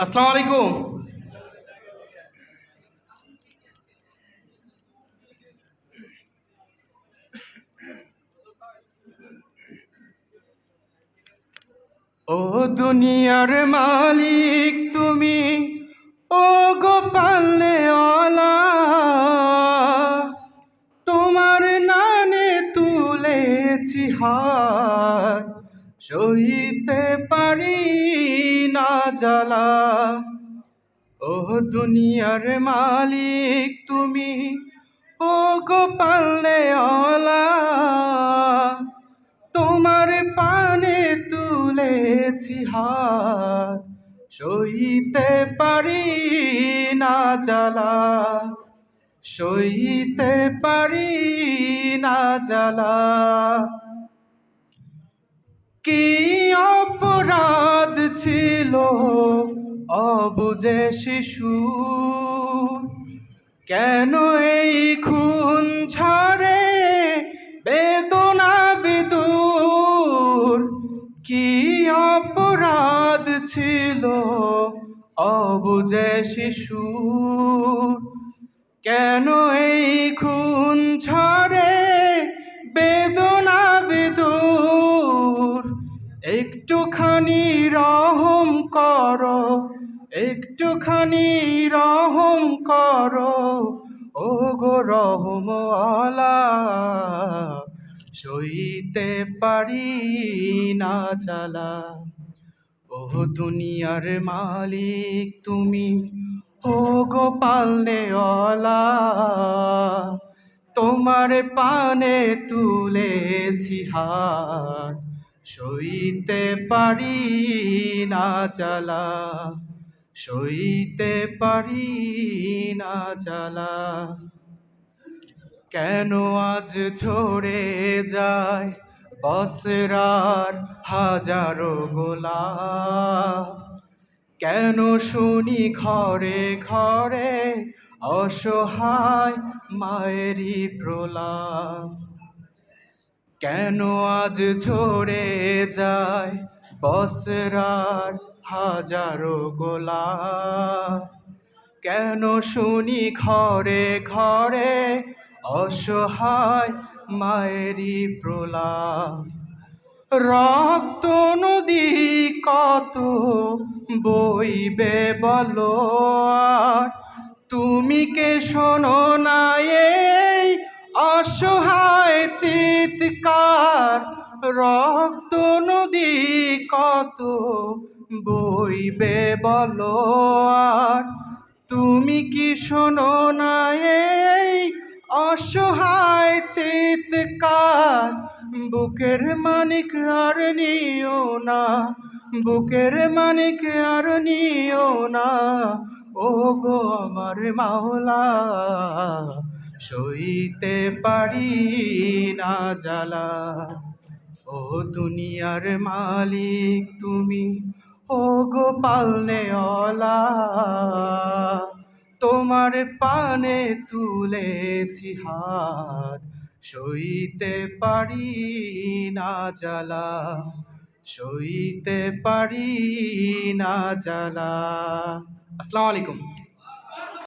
আসসালামু আলাইকুম। ও দুনিয়ার মালিক তুমি, ও গোপালে ওয়ালা, তোমার নামে তুলেছি হাত, সইতে পারি না জ্বালা। ও দুনিয়ার মালিক তুমি, ও গোপালে ওয়ালা, তোমার পানে তুলেছি হাত, সইতে পারি না জ্বালা, সইতে পারি না জ্বালা। কি অপরাধ ছিল অবুঝে শিশু, কেন এই খুন ঝরে বেদনা বিদুর? কি অপরাধ ছিল অবুঝে শিশু, কেন এই খুন ঝরে বেদনা বিদুর? একটুখানি রহম করো, একটুখানি রহম করো, ও গো রহমওয়ালা, সইতে পারি না জ্বালা। ও দুনিয়ার মালিক তুমি, ও গোপাল নেওয়ালা, তোমার পানে তুলেছি হাত, সইতে পারি না জ্বালা, সইতে পারি না জ্বালা। কেন আজ ঝরে যায় বছরার হাজারো গোলাপ? কেন শুনি ঘরে ঘরে অসহায় মায়েরই প্রলাপ? কেন আজ ঝরে যায় বছরার হাজারো গোলাপ? কেন শুনি ঘরে ঘরে অসহায় মায়েরই প্রলাপ? রক্ত নদী কত বইবে বলো আর, তুমি কে শোনো না এই অসহায় চিৎকার? রক্ত নদী কত বইবে বলো আর, তুমি কি শোনো না এই অসহায় চিৎকার? বুকের মানিক আর নিও না, বুকের মানিক আর নিও না, ও গো আমার মাওলা, সইতে পারি না জ্বালা। ও দুনিয়ার মালিক তুমি, ও গোপাল নেওয়ালা, তোমার পানে তুলেছি হাত, সইতে পারি না জ্বালা, সইতে পারি না জ্বালা। আসসালামু আলাইকুম।